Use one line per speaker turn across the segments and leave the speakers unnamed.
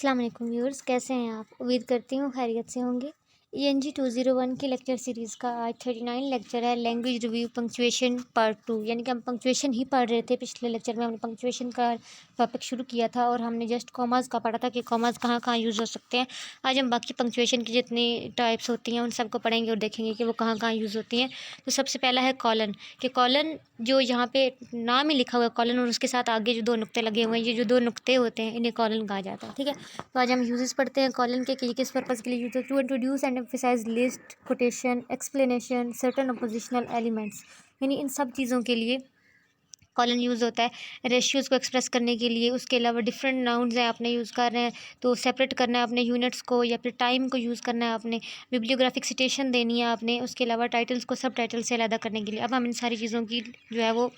अस्सलाम वालेकुम व्यूअर्स, कैसे हैं आप? उम्मीद करती हूँ खैरियत से होंगे। ENG 201 की लेक्चर सीरीज़ का आज 39 लेक्चर है, लैंग्वेज रिव्यू पंक्चुएशन पार्ट 2। यानी कि हम पंक्चुएशन ही पढ़ रहे थे। पिछले लेक्चर में हमने पंक्चुएशन का टॉपिक शुरू किया था और हमने जस्ट कॉमास का पढ़ा था कि कॉमास कहाँ कहाँ यूज़ हो सकते हैं। आज हम बाकी पंक्चुएशन की जितनी टाइप्स होती हैं उन सबको पढ़ेंगे और देखेंगे कि वो कहाँ कहाँ यूज़ होती हैं। तो सबसे पहला है कॉलन, कि कॉलन जो यहाँ पे नाम ही लिखा हुआ है कॉलन और उसके साथ आगे जो दो नुक्ते लगे हुए हैं, ये जो दो नुक्ते होते हैं इन्हें कॉलन कहा जाता है। ठीक है, तो आज हम यूजेस पढ़ते हैं कॉलन के कि ये किस पर्पज़ के लिए यूज है। To introduce and emphasize list, quotation, explanation, certain appositional elements, यानी इन सब चीज़ों के लिए कॉलन यूज़ होता है। रेशियोज़ को एक्सप्रेस करने के लिए, उसके अलावा डिफरेंट नाउन्स हैं आपने यूज़ कर रहे हैं तो सेपरेट करना है अपने यूनिट्स को या फिर टाइम को यूज़ करना है आपने, बिब्लियोग्राफिक सिटेशन देनी है आपने, उसके अलावा टाइटल्स को सब टाइटल से अलग करने के लिए। अब हम इन सारी चीज़ों की जो है वो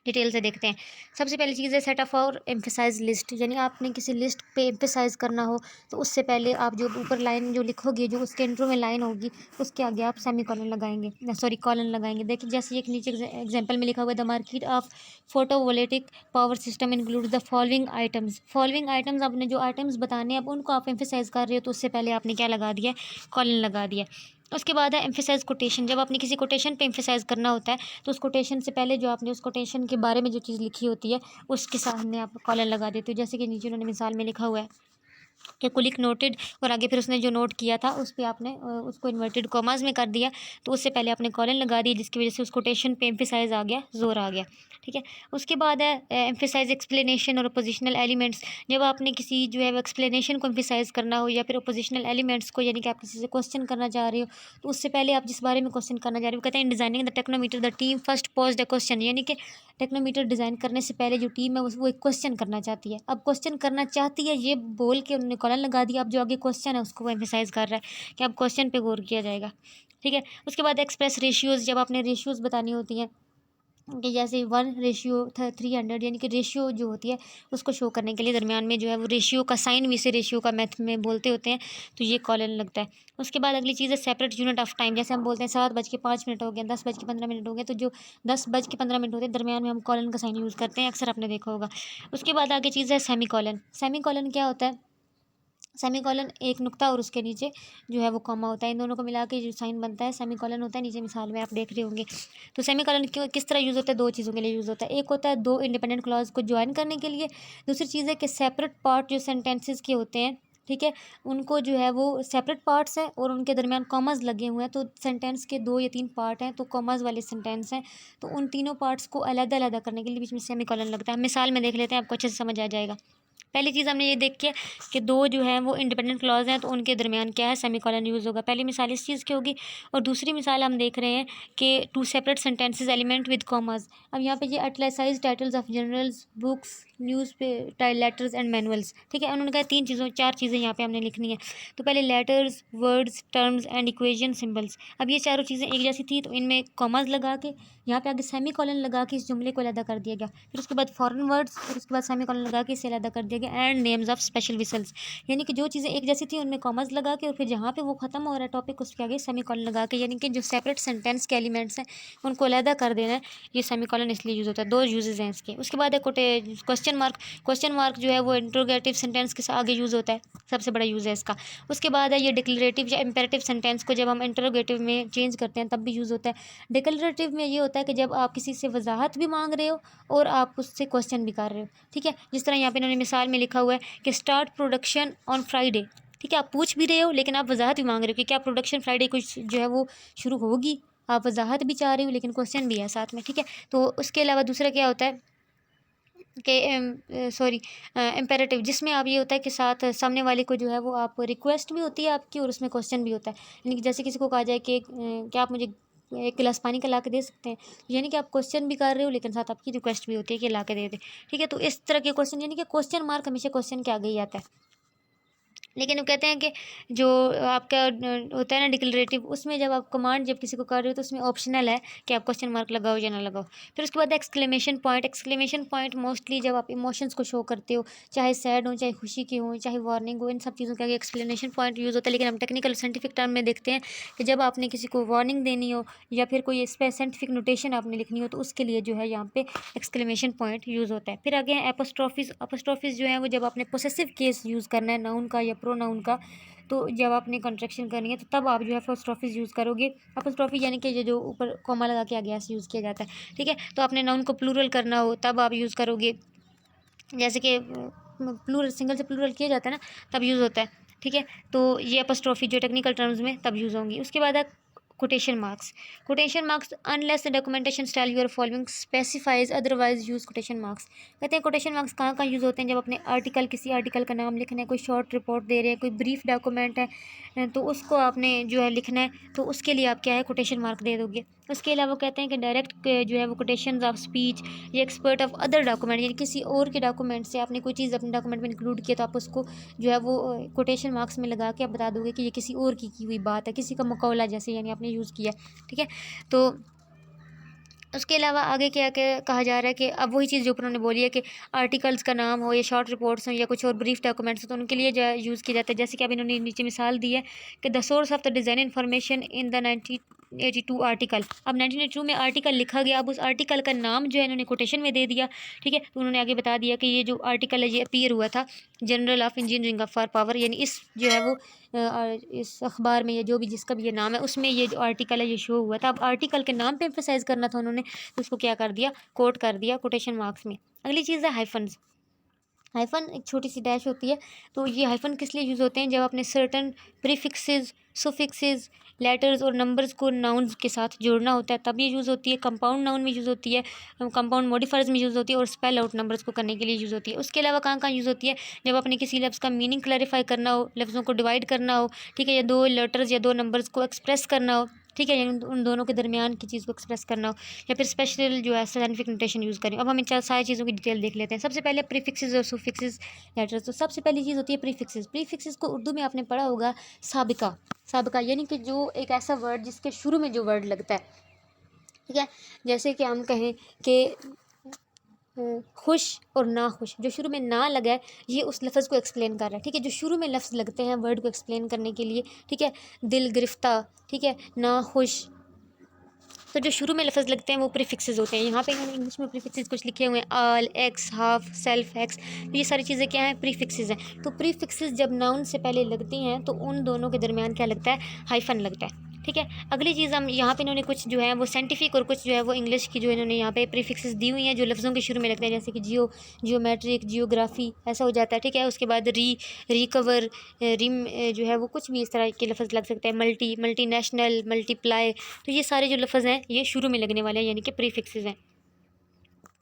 डिटेल से देखते हैं। सबसे पहली चीज़ है सेट ऑफ और एम्फसाइज लिस्ट, यानी आपने किसी लिस्ट पे एम्फसाइज करना हो तो उससे पहले आप जो ऊपर लाइन जो लिखोगे, जो उसके इंट्रो में लाइन होगी उसके आगे आप सेमी कॉलन लगाएंगे, सॉरी कॉलन लगाएंगे। देखिए जैसे एक नीचे एग्जांपल में लिखा हुआ है, the market of photovoltaic power system include the following items. Following items, आपने जो आइटम्स बताने हैं अब उनको आप एम्फसाइज कर रहे हो तो उससे पहले आपने क्या लगा दिया, कॉलन लगा दिया। उसके बाद है एम्फसाइज कोटेशन। जब आपने किसी कोटेशन पे एम्फसाइज करना होता है तो उस कोटेशन से पहले जो आपने उस कोटेशन के बारे में जो चीज़ लिखी होती है उसके सामने आप कॉलन लगा देते हो। जैसे कि नीचे उन्होंने मिसाल में लिखा हुआ है कि कुलिक नोटेड, और आगे फिर उसने जो नोट किया था उस पर आपने उसको इन्वर्टेड कॉमास में कर दिया तो उससे पहले आपने कॉलन लगा दी, जिसकी वजह से उस कोटेशन पे एम्फसाइज आ गया, जोर आ गया। ठीक है, उसके बाद है एम्फसाइज एक्सप्लेनेशन और अपोजिशनल एलिमेंट्स। जब आपने किसी जो है वो एक्सप्लेनेशन को एम्फसाइज करना हो या फिर अपोजिशनल एलिमेंट्स को, यानी कि आप किसी से क्वेश्चन करना चाह रहे हो तो उससे पहले आप जिस बारे में क्वेश्चन करना चाह रहे हो, कहते हैं designing the technometer the team first pose the question, यानी कि टेक्नोमीटर डिज़ाइन करने से पहले जो टीम है वो एक क्वेश्चन करना चाहती है। अब क्वेश्चन करना चाहती है ये बोल के उन्होंने कॉलन लगा दिया। अब जो आगे क्वेश्चन है उसको वो एम्फसाइज कर रहा है कि अब क्वेश्चन पे गौर किया जाएगा। ठीक है, उसके बाद एक्सप्रेस रेशियोज़, जब आपने रेशियोज़ बतानी होती हैं कि जैसे 1:300, यानी कि रेशियो जो होती है उसको शो करने के लिए दरमियान में जो है वो रेशियो का साइन भी से रेशियो का मैथ में बोलते होते हैं तो ये कॉलन लगता है। उसके बाद अगली चीज़ है सेपरेट यूनिट ऑफ टाइम। जैसे हम बोलते हैं 7:05 हो गया, 10:15 हो गए, तो जो 10:15 होते हैं दरमियान में हम कॉलन का साइन यूज़ करते हैं, अक्सर आपने देखा होगा। उसके बाद आगे चीज़ है सेमी कॉलन। सेमी कॉलन क्या होता है? सेमी कॉलन एक नुक्ता और उसके नीचे जो है वो कॉमा होता है, इन दोनों को मिला के जो साइन बनता है सेमी कॉलन होता है। नीचे मिसाल में आप देख रहे होंगे। तो सेमी कॉलन क्यों किस तरह यूज़ होता है? दो चीज़ों के लिए यूज़ होता है। एक होता है दो इंडिपेंडेंट क्लॉज को ज्वाइन करने के लिए, दूसरी चीज़ है कि सेपरेट पार्ट जो सेंटेंसेस के होते हैं, ठीक है, उनको जो है वो सेपरेट पार्ट्स हैं और उनके दरमियान कॉमास लगे हुए हैं, तो सेंटेंस के 2 या 3 पार्ट हैं तो कॉमास वाले सेंटेंस हैं, तो उन तीनों पार्ट्स को अलग-अलग करने के लिए बीच में सेमी कॉलन लगता है। मिसाल में देख लेते हैं, आपको अच्छे से समझ आ जाएगा। पहली चीज़ हमने ये देखी है कि दो जो है वो इंडिपेंडेंट क्लॉज हैं तो उनके दरमियान क्या है, सेमीकोलन यूज़ होगा। पहली मिसाल इस चीज़ की होगी और दूसरी मिसाल हम देख रहे हैं कि to separate sentences element with commas. अब यहाँ पे ये italicize titles of journals, books, newspaper letters and manuals. ठीक है, उन्होंने कहा चार चीज़ें यहाँ पे हमने लिखनी है। तो पहले letters, words, terms and equation, symbols. अब ये चारों चीज़ें एक जैसी थी तो इनमें कॉमास लगा के यहाँ पे आगे सेमी कॉलन लगा के इस जुमले को अलग कर दिया गया। फिर उसके बाद फॉरेन वर्ड्स, फिर उसके बाद सेमी कॉलन लगा के इसे अलग कर दिया गया। And names of special whistles, यानी कि जो चीज़ें एक जैसी थी उनमें कॉमर्स लगा के और फिर जहाँ पे वो खत्म हो रहा है टॉपिक उसके आगे सेमी कॉलन लगा के, यानी कि जो सेपरेट सेंटेंस के एलिमेंट्स हैं उनको अलग कर देना है। ये सेमी कॉलन इसलिए यूज़ होता है, दो यूजेज हैं इसके। उसके बाद है क्वेश्चन मार्क। क्वेश्चन मार्क जो है वो इंट्रोगेटिव सेंटेंस के आगे यूज़ होता है, सबसे बड़ा यूज़ है इसका। उसके बाद है ये डिक्लेरेटिव या इम्पेरेटिव सेंटेंस को जब हम इंटरोगेटिव में चेंज करते हैं तब भी यूज़ होता है। डिक्लेरेटिव में ये होता है कि जब आप किसी से वजाहत भी मांग रहे हो और आप उससे क्वेश्चन भी कर रहे हो। ठीक है, जिस तरह यहाँ पे इन्होंने मिसाल में लिखा हुआ है कि स्टार्ट प्रोडक्शन ऑन फ्राइडे। ठीक है, आप पूछ भी रहे हो लेकिन आप वजाहत भी मांग रहे हो कि क्या प्रोडक्शन फ्राइडे को जो है वो शुरू होगी। आप वजाहत भी चाह रहे हो लेकिन क्वेश्चन भी है साथ में। ठीक है, तो उसके अलावा दूसरा क्या होता है कि सॉरी इम्पेरेटिव, जिसमें आप ये होता है कि साथ सामने वाले को जो है वो आप रिक्वेस्ट भी होती है आपकी और उसमें क्वेश्चन भी होता है। यानी कि जैसे किसी को कहा जाए कि क्या आप मुझे एक गिलास पानी का ला के दे सकते हैं, यानी कि आप क्वेश्चन भी कर रहे हो लेकिन साथ आपकी रिक्वेस्ट भी होती है कि ला के दे दे। ठीक है, तो इस तरह के क्वेश्चन, यानी कि क्वेश्चन मार्क हमेशा क्वेश्चन के आगे ही आता है। लेकिन वो कहते हैं कि जो आपका होता है ना डिक्लरेटिव, उसमें जब आप कमांड जब किसी को कर रहे हो तो उसमें ऑप्शनल है कि आप क्वेश्चन मार्क लगाओ या ना लगाओ। फिर उसके बाद एक्सक्लेमेशन पॉइंट मोस्टली जब आप इमोशंस को शो करते हो, चाहे सैड हो, चाहे खुशी की हो, चाहे वार्निंग हो, इन सब चीज़ों के आगे एक्सप्लेनेशन पॉइंट यूज़ होता है। लेकिन हम टेक्निकल साइंटिफिक टर्म में देखते हैं कि जब आपने किसी को वार्निंग देनी हो या फिर कोई साइंटिफिक नोटेशन आपने लिखनी हो तो उसके लिए जो है यहाँ पे एक्सक्लेमेशन पॉइंट यूज़ होता है। फिर आगे हैं एपोस्ट्रॉफीज जो है वो जब आपने पोसेसिव केस यूज़ करना है नाउन का या प्रोनाउन का, तो जब आपने कंट्रैक्शन करनी है तो तब आप जो है अपोस्ट्रोफीज यूज़ करोगे। अपोस्ट्रोफी यानी कि जो ऊपर कॉमा लगा के आगे ऐसे यूज़ किया जाता है, ठीक है। तो आपने नाउन को प्लूरल करना हो तब आप यूज़ करोगे, जैसे कि प्लूरल सिंगल से प्लूरल किया जाता है ना, तब यूज़ होता है, ठीक है। तो ये अपोस्ट्रोफी जो टेक्निकल टर्म्स में तब यूज़ होंगी। उसके बाद है quotation marks unless the documentation style you are following specifies otherwise use quotation marks. कहते हैं कोटेशन मार्क्स कहाँ कहाँ यूज़ होते हैं, जब अपने किसी आर्टिकल का नाम लिखना है, कोई शॉर्ट रिपोर्ट दे रहे हैं, कोई ब्रीफ डॉक्यूमेंट है तो उसको आपने जो है लिखना है, तो उसके लिए आप क्या है कोटेशन मार्क दे दोगे। उसके अलावा कहते हैं कि डायरेक्ट जो है वो कोटेशन ऑफ स्पीच या एक्सपर्ट ऑफ अदर डॉक्यूमेंट, यानी किसी और के डॉक्यूमेंट से आपने कोई चीज़ अपने डॉक्यूमेंट में इंक्लूड किया तो आप उसको जो है वो कोटेशन मार्क्स में लगा के आप बता दोगे कि ये किसी और की हुई बात है, किसी का मुकावला जैसे यानी आपने यूज़ किया, ठीक है। तो उसके अलावा आगे क्या क्या कहा जा रहा है कि अब वही चीज़ जो उन्होंने बोली है कि आर्टिकल्स का नाम हो या शॉर्ट रिपोर्ट्स हो या कुछ और ब्रीफ डॉक्यूमेंट्स हो तो उनके लिए जो है यूज़ किया जाता है। जैसे कि अब इन्होंने नीचे मिसाल दी है कि the source of the design information in the 1982 article. अब 1982 में आर्टिकल लिखा गया, अब उस आर्टिकल का नाम जो है इन्होंने कोटेशन में दे दिया, ठीक है। तो उन्होंने आगे बता दिया कि ये जो आर्टिकल है ये अपीयर हुआ था journal of engineering of for power, यानी इस जो है वो इस अखबार में या जो भी जिसका भी ये नाम है उसमें ये जो आर्टिकल है ये शो हुआ था। अब आर्टिकल के नाम पे एम्फेसाइज करना था उन्होंने, तो उसको क्या कर दिया, कोट कर दिया कोटेशन मार्क्स में। अगली चीज़ है हाइफन्स। हाइफन एक छोटी सी डैश होती है, तो ये हाइफन किस लिए यूज़ होते हैं, जब आपने सर्टन प्रीफिक्सेस, सुफिक्सेस, लेटर्स और नंबर्स को नाउन्स के साथ जोड़ना होता है तब ये यूज़ होती है। कंपाउंड नाउन में यूज़ होती है, कंपाउंड मॉडिफायर्स में यूज़ होती है और स्पेल आउट नंबर्स को करने के लिए यूज़ होती है। उसके अलावा कहाँ कहाँ यूज़ होती है, जब आपने किसी लफ्ज़ का मीनिंग क्लैरिफाई करना हो, लफ्ज़ों को डिवाइड करना हो, ठीक है, या दो लेटर्स या दो नंबर्स को एक्सप्रेस करना हो, ठीक है, यानी उन दोनों के दरमियान की चीज़ को एक्सप्रेस करना हो, या फिर स्पेशल जो है साइंटिफिक नोटेशन यूज़ करें। अब हम इन सारी चीज़ों की डिटेल देख लेते हैं। सबसे पहले प्रीफिक्सेस और सुफिक्सेस लेटर्स। तो सबसे पहली चीज़ होती है प्रीफिक्सेस को उर्दू में आपने पढ़ा होगा साबिका यानी कि जो एक ऐसा वर्ड जिसके शुरू में जो वर्ड लगता है, ठीक है। जैसे कि हम कहें कि खुश और ना खुश, जो शुरू में ना लगा है ये उस लफ्ज़ को एक्सप्लेन कर रहा है, ठीक है। जो शुरू में लफ्ज़ लगते हैं वर्ड को एक्सप्लेन करने के लिए, ठीक है, दिल गिरफ्ता, ठीक है, ना खुश, तो जो शुरू में लफ्ज़ लगते हैं वो प्रीफिक्सेस होते हैं। यहाँ पे इन्होंने इंग्लिश में प्रीफिक्सेस कुछ लिखे हुए हैं, आल, एक्स, हाफ, सेल्फ, एक्स, तो ये सारी चीज़ें क्या हैं, प्रीफिक्सेस हैं। तो प्रीफिक्सेस जब नाउन से पहले लगती हैं तो उन दोनों के दरमियान क्या लगता है, हाइफन लगता है, ठीक है। अगली चीज़ हम यहाँ पे इन्होंने कुछ जो है वो साइंटिफिक और कुछ जो है वो इंग्लिश की जो इन्होंने यहाँ पे प्रीफिक्सेस दी हुई हैं जो लफ्ज़ों के शुरू में लगते हैं, जैसे कि जियोमेट्रिक, जियोग्राफी, ऐसा हो जाता है, ठीक है। उसके बाद रिकवर, रिम जो है वो कुछ भी इस तरह के लफ्ज़ लग सकते हैं, मल्टीनेशनल, मल्टीप्लाई, तो ये सारे जो लफ्ज़ हैं ये शुरू में लगने वाले हैं यानी कि प्रीफिक्सेस हैं।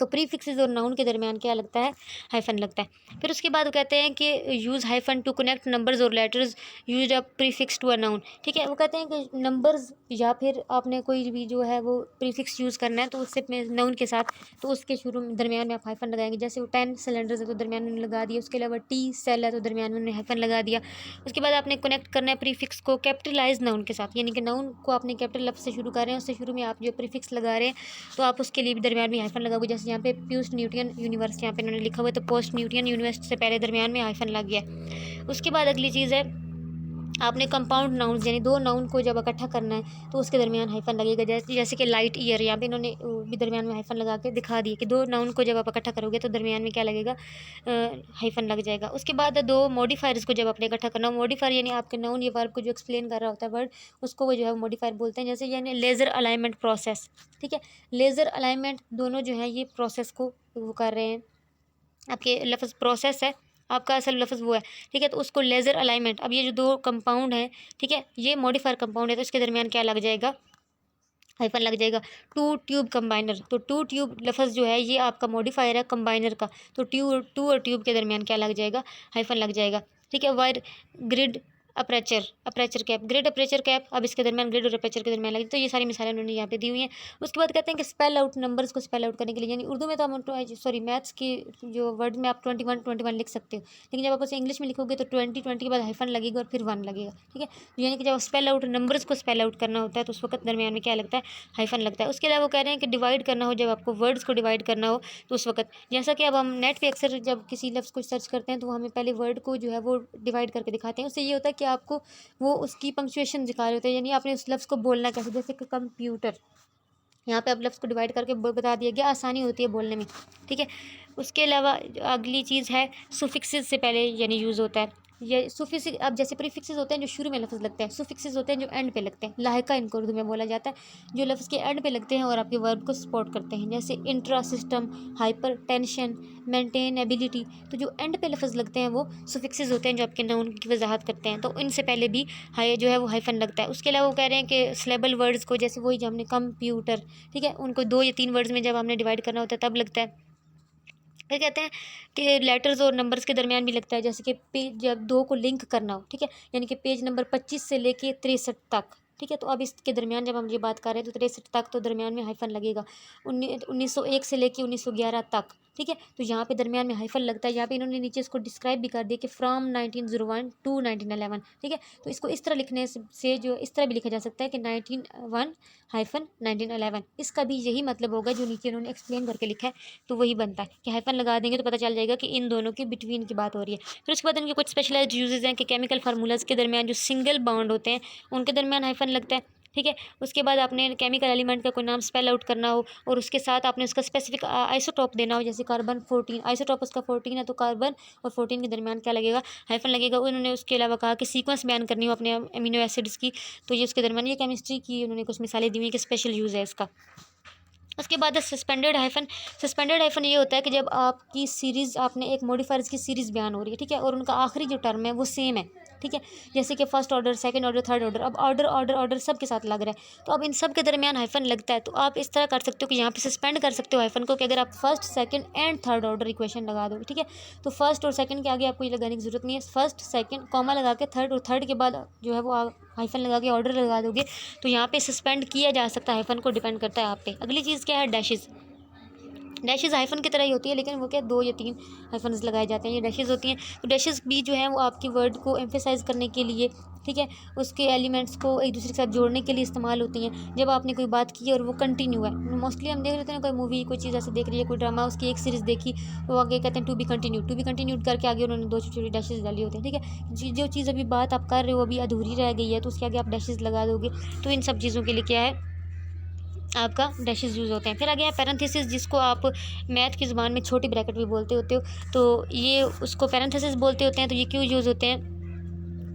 तो प्रीफिक्सेस और नाउन के दरमियान क्या लगता है, हाइफन लगता है। फिर उसके बाद वो कहते हैं कि use hyphen to connect numbers और letters use a prefix to a noun, ठीक है। वो कहते हैं कि नंबर्स या फिर आपने कोई भी जो है वो प्रीफिक्स यूज़ करना है तो उससे अपने नाउन के साथ, तो उसके शुरू में दरमियान में आप हाइफन लगाएंगे। जैसे वो 10 सिलेंडर्स है तो दरमियान में लगा दिया, उसके अलावा टी सेल है तो दरमियान में हाइफन लगा दिया। उसके बाद आपने कनेक्ट करना है प्रीफिक्स को कैपिटलाइज नाउन के साथ, यानी कि नाउन को आपने कैपिटल लफ्ज़ से शुरू कर रहे हैं, उससे शुरू में आप जो प्रीफिक्स लगा रहे हैं तो आप उसके लिए भी दरमियान में हाइफन लगाओगे। जैसे यहाँ पे पोस्ट न्यूटन यूनिवर्स यहाँ पे इन्होंने लिखा हुआ है तो पोस्ट न्यूटन यूनिवर्स से पहले दरमियान में हाइफन लग गया। उसके बाद अगली चीज़ है आपने कंपाउंड नाउन्स यानी दो नाउन को जब इकट्ठा करना है तो उसके दरमियान हाइफन लगेगा। जैसे कि लाइट ईयर, यहाँ पे इन्होंने भी दरमियान में हाइफन लगा के दिखा दिया कि दो नाउन को जब आप इकट्ठा करोगे तो दरमियान में क्या लगेगा, हाइफन लग जाएगा। उसके बाद दो मॉडिफायर्स को जब आपने इकट्ठा करना, मॉडिफायर यानी आपके नाउन या वर्ब को जो एक्सप्लेन कर रहा होता है वर्ड, उसको वो जो है मॉडिफायर बोलते हैं। जैसे यानी लेज़र अलाइनमेंट प्रोसेस, ठीक है, लेज़र अलाइनमेंट दोनों जो है ये प्रोसेस को वो कर रहे हैं, आपके लफ्ज़ प्रोसेस है, आपका असल लफ्ज़ वो है, ठीक है। तो उसको लेज़र अलाइनमेंट, अब ये जो दो कंपाउंड हैं, ठीक है, ये मॉडिफायर कंपाउंड है तो इसके दरमियान क्या लग जाएगा, हाइफन लग जाएगा। टू ट्यूब कंबाइनर, तो टू ट्यूब लफ्ज़ जो है ये आपका मॉडिफायर है कंबाइनर का, तो टू और ट्यूब के दरमियान क्या लग जाएगा, हाइफन लग जाएगा, ठीक है। Wire grid aperture cap, grade aperture cap, अब इसके दरमियान ग्रेड और अपर्चर के दरमियान लगी। तो ये सारी मिसालें उन्होंने यहाँ पे दी हुई हैं। उसके बाद कहते हैं कि स्पेल आउट, नंबर्स को स्पेल आउट करने के लिए, यानी उर्दू में तो हम मैथ्स की जो वर्ड में आप 21 लिख सकते हो, लेकिन जब आप उसे इंग्लिश में लिखोगे तो 20 के बाद हाइफन लगेगा और फिर 1 लगेगा, ठीक है। तो यानी कि जब स्पेल आउट नंबर्स को स्पेल आउट करना होता है तो उस वक्त दरमियान में क्या लगता है, हाइफन लगता है। उसके अलावा वो कह रहे हैं कि डिवाइड करना हो, जब आपको वर्ड्स को डिवाइड करना हो तो उस वक्त, जैसा कि अब हम नेट पे अक्सर जब किसी लफ्ज़ को सर्च करते हैं तो वो हमें पहले वर्ड को जो है वो डिवाइड करके दिखाते हैं। उससे ये होता है कि आपको वो उसकी पंक्चुएशन दिखा रहे होते हैं, यानी आपने उस लफ्ज़ को बोलना कैसे, जैसे कि कंप्यूटर, यहाँ पे अब लफ्ज़ को डिवाइड करके बता दिया गया, आसानी होती है बोलने में, ठीक है। उसके अलावा अगली चीज़ है सुफिक्सेस से पहले यानी यूज़ होता है ये सुफिक्स। अब जैसे प्रीफिक्सेस होते हैं जो शुरू में लफ्ज़ लगते हैं, सुफिक्सेस होते हैं जो एंड पे लगते हैं, लाहिका इनको उर्दू में बोला जाता है, जो लफ्ज़ के एंड पे लगते हैं और आपके वर्ब को सपोर्ट करते हैं, जैसे intra system, hyper tension, maintainability. तो जो एंड पे लफ्ज़ लगते हैं वो सुफिक्सेस होते हैं जो आपके नाउन की वजाहत करते हैं, तो इनसे पहले भी हाई जो है वो हाइफन लगता है। उसके अलावा वो कह रहे हैं कि स्लेबल वर्ड्स को, जैसे वही जो हमने कंप्यूटर, ठीक है, उनको 2 या 3 वर्ड्स में जब हमने डिवाइड करना होता है तब लगता है। फिर कहते हैं कि लेटर्स और नंबर्स के दरमियान भी लगता है, जैसे कि पेज जब 2 को लिंक करना हो, ठीक है, यानी कि पेज नंबर 25 से लेके 63 तक, ठीक है। तो अब इसके दरमियान जब हम ये बात कर रहे हैं तो 63 तक तो दरमियान में हाइफन लगेगा। 1901 से लेके 1911 तक, ठीक है, तो यहाँ पे दरमियान में हाइफन लगता है। यहाँ पे इन्होंने नीचे इसको डिस्क्राइब भी कर दिया कि फ्रॉम 1901 टू 1911, ठीक है। तो इसको इस तरह लिखने से जो इस तरह भी लिखा जा सकता है कि 1901-1911, इसका भी यही मतलब होगा जो नीचे इन्होंने एक्सप्लेन करके लिखा है, तो वही बनता है कि हाइफन लगा देंगे तो पता चल जाएगा कि इन दोनों के बिटवीन की बात हो रही है। फिर उसके बाद इनके कुछ स्पेशलाइज्ड यूजेस हैं कि केमिकल फार्मूलाज के दरमियान जो सिंगल बॉन्ड होते हैं उनके दरमियान हाइफन लगता है, ठीक है। उसके बाद आपने केमिकल एलिमेंट का कोई नाम स्पेल आउट करना हो और उसके साथ आपने उसका स्पेसिफिक आइसोटॉप देना हो, जैसे कार्बन 14, आइसोटॉप उसका 14 है तो कार्बन और 14 के दरमियान क्या लगेगा, हाइफन लगेगा। उन्होंने उसके अलावा कहा कि सीक्वेंस बयान करनी हो अपने अमीनो एसिड्स की, तो ये उसके दरमियान, ये केमिस्ट्री की उन्होंने कुछ मिसालें दी हुई कि स्पेशल यूज़ है इसका। उसके बाद सस्पेंडेड हाइफन, सस्पेंडेड हाइफन ये होता है कि जब आपकी सीरीज़, आपने एक मॉडिफायर्स की सीरीज़ बयान हो रही है, ठीक है, और उनका आखिरी जो टर्म है वो सेम है, ठीक है, जैसे कि first order, second order, third order, अब ऑर्डर ऑर्डर ऑर्डर सब के साथ लग रहा है, तो अब इन सब के दरमियान हाइफन लगता है। तो आप इस तरह कर सकते हो कि यहाँ पे सस्पेंड कर सकते हो हाइफन को कि अगर आप first second and third order equation लगा दोगे, ठीक है, तो फर्स्ट और सेकंड के आगे आपको ये लगाने की जरूरत नहीं है, फर्स्ट सेकंड कॉमा लगा के थर्ड, और थर्ड के बाद जो है वो हाइफन लगा के ऑर्डर लगा दोगे, तो यहाँ पे सस्पेंड किया जा सकता है हाइफन को, डिपेंड करता है आप पे। अगली चीज़ क्या है, डैशेज़। डैशेज़ हाइफन की तरह ही होती है, लेकिन वो क्या 2 या 3 हाइफन्स लगाए जाते हैं, ये डैशेज़ होती हैं। तो डैशेज़ भी जो है वो आपकी वर्ड को एम्फेसाइज़ करने के लिए, ठीक है, उसके एलिमेंट्स को एक दूसरे के साथ जोड़ने के लिए इस्तेमाल होती हैं। जब आपने कोई बात की और वो कंटिन्यू है, मोस्टली हम देख लेते हैं कोई मूवी, कोई चीज़ ऐसे देख रही है, कोई ड्रामा, उसकी एक सीरीज़ देखी, तो आगे कहते हैं टू बी कंटिन्यूड करके आगे उन्होंने 2 छोटी छोटी डैशेज़ डाली होती हैं, ठीक है। जो चीज़ अभी बात आप कर रहे हो अभी अधूरी रह गई है तो उसके आगे आप डैशेज़ लगा दोगे, तो इन सब चीज़ों के लिए क्या है, आपका डैशेज़ यूज़ होते हैं। फिर आगे है पैरेंथेसिस, जिसको आप मैथ की ज़ुबान में छोटी ब्रैकेट भी बोलते होते हो, तो ये उसको पैरेंथेसिस बोलते होते हैं। तो ये क्यों यूज़ होते हैं,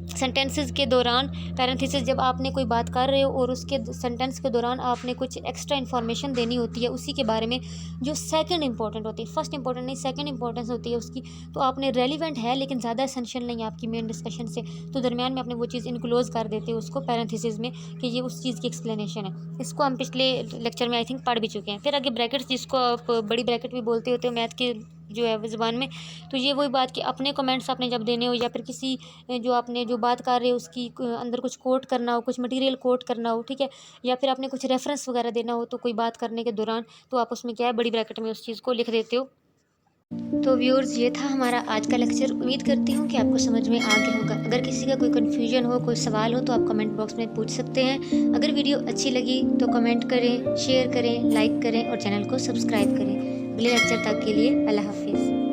सेंटेंसेस के दौरान पैरेंथेसिस, जब आपने कोई बात कर रहे हो और उसके सेंटेंस के दौरान आपने कुछ एक्स्ट्रा इन्फॉर्मेशन देनी होती है उसी के बारे में, जो सेकंड इंपॉर्टेंट होती है, फर्स्ट इंपॉर्टेंट नहीं, सेकंड इंपॉर्टेंस होती है उसकी, तो आपने रेलिवेंट है लेकिन ज़्यादा एसेंशियल नहीं है आपकी मेन डिस्कशन से, तो दरमियान में आपने वो चीज़ इनक्लोज कर देते हो उसको पैरेंथेसिस में कि ये उस चीज़ की एक्सप्लेनेशन है। इसको हम पिछले लेक्चर में आई थिंक पढ़ भी चुके हैं। फिर आगे ब्रैकेट्स, जिसको आप बड़ी ब्रैकेट भी बोलते होते हो मैथ के जो है ज़ुबान में, तो ये वही बात कि अपने कमेंट्स आपने जब देने हो या फिर किसी जो आपने जो बात कर रहे हो उसकी अंदर कुछ कोट करना हो, कुछ मटेरियल कोट करना हो, ठीक है, या फिर आपने कुछ रेफरेंस वगैरह देना हो तो कोई बात करने के दौरान, तो आप उसमें क्या है बड़ी ब्रैकेट में उस चीज़ को लिख देते हो। तो व्यूअर्स, ये था हमारा आज का लेक्चर। उम्मीद करती हूँ कि आपको समझ में आ गया होगा। अगर किसी का कोई कन्फ्यूजन हो, कोई सवाल हो तो आप कमेंट बॉक्स में पूछ सकते हैं। अगर वीडियो अच्छी लगी तो कमेंट करें, शेयर करें, लाइक करें और चैनल को सब्सक्राइब करें। अगले लेक्चर तक के लिए अल्लाह हाफिज़।